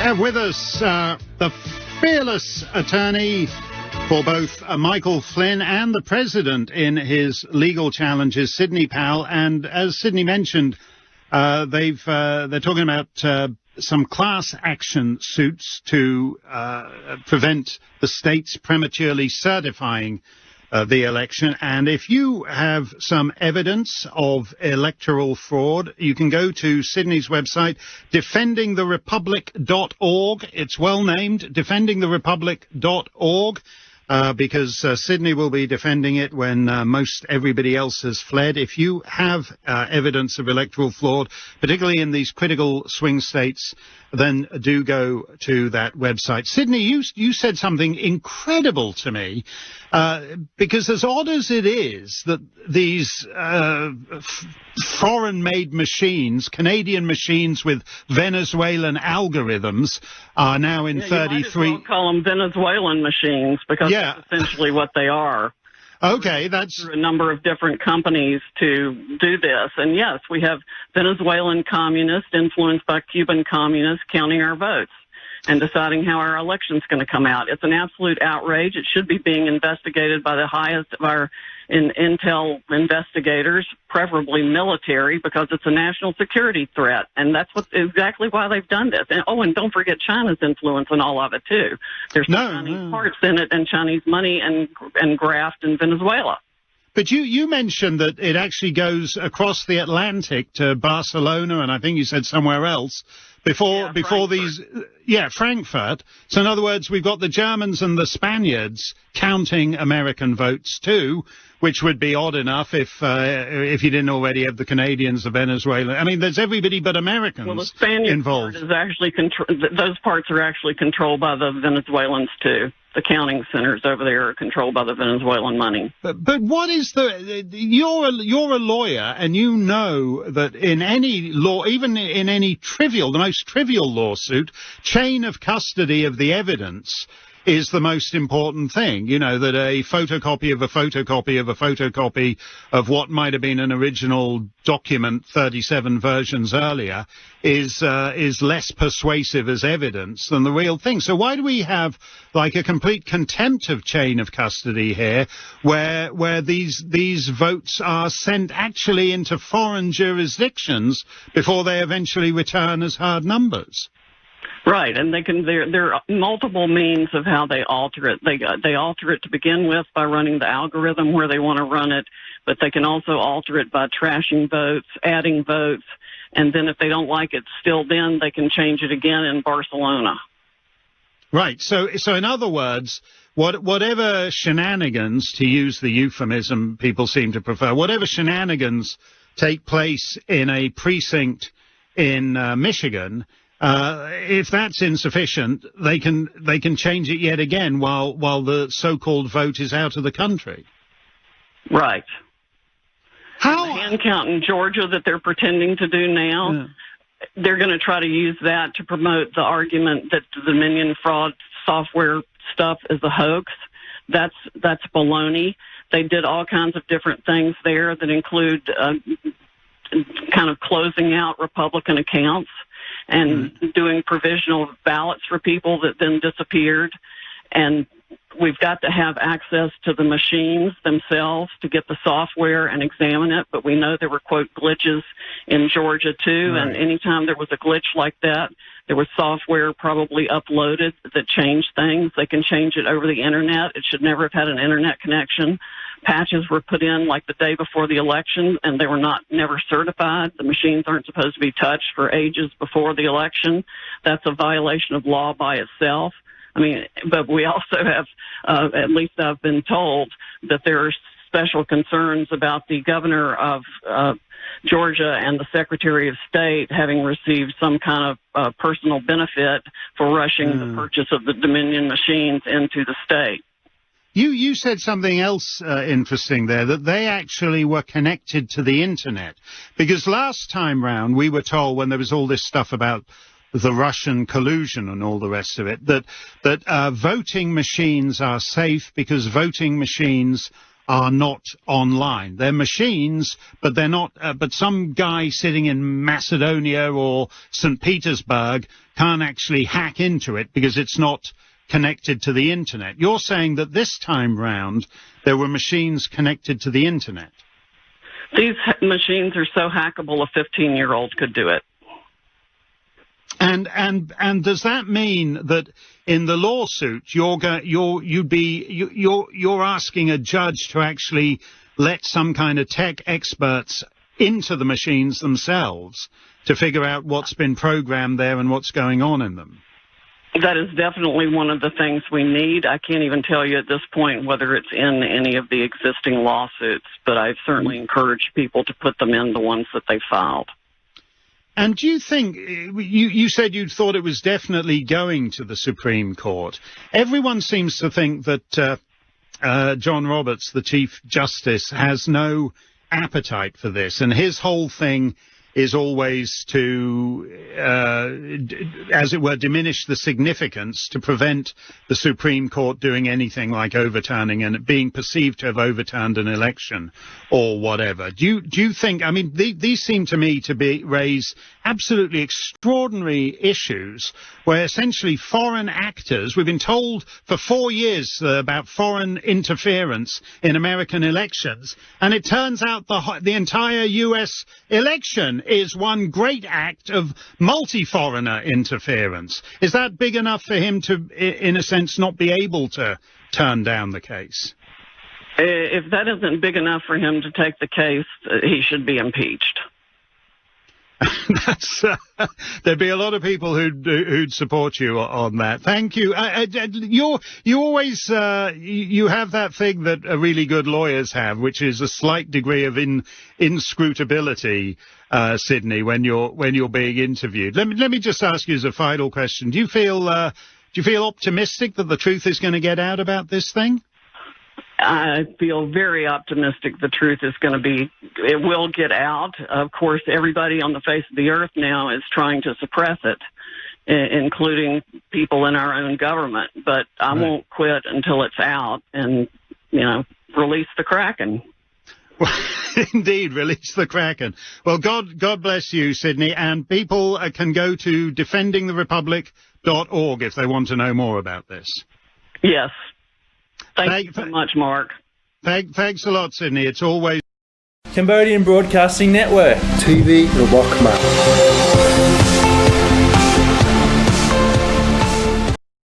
Have with us the fearless attorney for both Michael Flynn and the president in his legal challenges, Sidney Powell. And as Sidney mentioned, they're talking about some class action suits to prevent the states prematurely certifying the election. And if you have some evidence of electoral fraud, you can go to Sydney's website, defendingtherepublic.org. It's well named, defendingtherepublic.org. Because Sydney will be defending it when most everybody else has fled. If you have evidence of electoral fraud, particularly in these critical swing states, then do go to that website. Sydney, you said something incredible to me, because as odd as it is that these foreign-made machines, Canadian machines with Venezuelan algorithms, are now in 33... You might as well call them Venezuelan machines, because that's essentially what they are. Okay, that's... Through a number of different companies to do this. And yes, we have Venezuelan communists influenced by Cuban communists counting our votes and deciding how our election's going to come out. It's an absolute outrage. It should be being investigated by the highest of our intel investigators, preferably military, because it's a national security threat. And that's exactly why they've done this. And and don't forget China's influence in all of it, too. There's Chinese parts in it and Chinese money and graft in Venezuela. But you mentioned that it actually goes across the Atlantic to Barcelona, and I think you said somewhere else, before these... Yeah, Frankfurt. So in other words, we've got the Germans and the Spaniards counting American votes too, which would be odd enough if you didn't already have the Canadians, the Venezuelans. I mean, there's everybody but Americans involved. Well, the Spaniard part is actually those parts are actually controlled by the Venezuelans too. The counting centers over there are controlled by the Venezuelan money. But what is you're a lawyer, and you know that in any law, even in any the most trivial lawsuit, chain of custody of the evidence is the most important thing. You know, that a photocopy of a photocopy of a photocopy of what might have been an original document 37 versions earlier is less persuasive as evidence than the real thing. So why do we have like a complete contempt of chain of custody here, where these votes are sent actually into foreign jurisdictions before they eventually return as hard numbers? Right, and there are multiple means of how they alter it. They alter it to begin with by running the algorithm where they want to run it, but they can also alter it by trashing votes, adding votes, and then if they don't like it still then, they can change it again in Barcelona. Right, so in other words, whatever shenanigans, to use the euphemism people seem to prefer, whatever shenanigans take place in a precinct in Michigan, if that's insufficient, they can change it yet again while the so-called vote is out of the country. Right. How? The hand count in Georgia that they're pretending to do now, they're going to try to use that to promote the argument that the Dominion fraud software stuff is a hoax. That's baloney. They did all kinds of different things there that include kind of closing out Republican accounts and doing provisional ballots for people that then disappeared. And we've got to have access to the machines themselves to get the software and examine it. But we know there were, quote, glitches in Georgia, too. Right. And anytime there was a glitch like that, there was software probably uploaded that changed things. They can change it over the Internet. It should never have had an Internet connection. Patches were put in like the day before the election, and they were never certified. The machines aren't supposed to be touched for ages before the election. That's a violation of law by itself. I mean, but we also have, at least I've been told, that there are special concerns about the governor of Georgia and the Secretary of State having received some kind of personal benefit for rushing the purchase of the Dominion machines into the state. You said something else interesting there, that they actually were connected to the Internet. Because last time round, we were told, when there was all this stuff about the Russian collusion and all the rest of it, that voting machines are safe because voting machines are not online. They're machines, but they're not. But some guy sitting in Macedonia or St. Petersburg can't actually hack into it because it's not connected to the internet. You're saying that this time round there were machines connected to the internet. These machines are so hackable, a 15-year-old could do it. And does that mean that in the lawsuit you're asking a judge to actually let some kind of tech experts into the machines themselves to figure out what's been programmed there and what's going on in them? That is definitely one of the things we need. I can't even tell you at this point whether it's in any of the existing lawsuits, but I've certainly encouraged people to put them in the ones that they filed. And do you think, you said you thought it was definitely going to the Supreme Court. Everyone seems to think that John Roberts, the Chief Justice, has no appetite for this, and his whole thing is always to, as it were, diminish the significance to prevent the Supreme Court doing anything like overturning and being perceived to have overturned an election or whatever. Do you think, I mean, these seem to me to raise absolutely extraordinary issues where essentially foreign actors, we've been told for 4 years about foreign interference in American elections, and it turns out the entire U.S. election is one great act of multi-foreigner interference. Is that big enough for him to, in a sense, not be able to turn down the case? If that isn't big enough for him to take the case, he should be impeached. There'd be a lot of people who'd support you on that. Thank you. You always you have that thing that really good lawyers have, which is a slight degree of inscrutability, Sydney, when you're being interviewed. Let me just ask you as a final question: do you feel optimistic that the truth is going to get out about this thing? I feel very optimistic the truth is going to it will get out. Of course, everybody on the face of the earth now is trying to suppress it, including people in our own government. But I won't quit until it's out and, release the Kraken. Well, indeed, release the Kraken. Well, God bless you, Sydney, and people can go to defendingtherepublic.org if they want to know more about this. Yes. Thank you so much, Mark. Thanks a lot, Sydney. It's always Cambodian Broadcasting Network. TV Robok Map.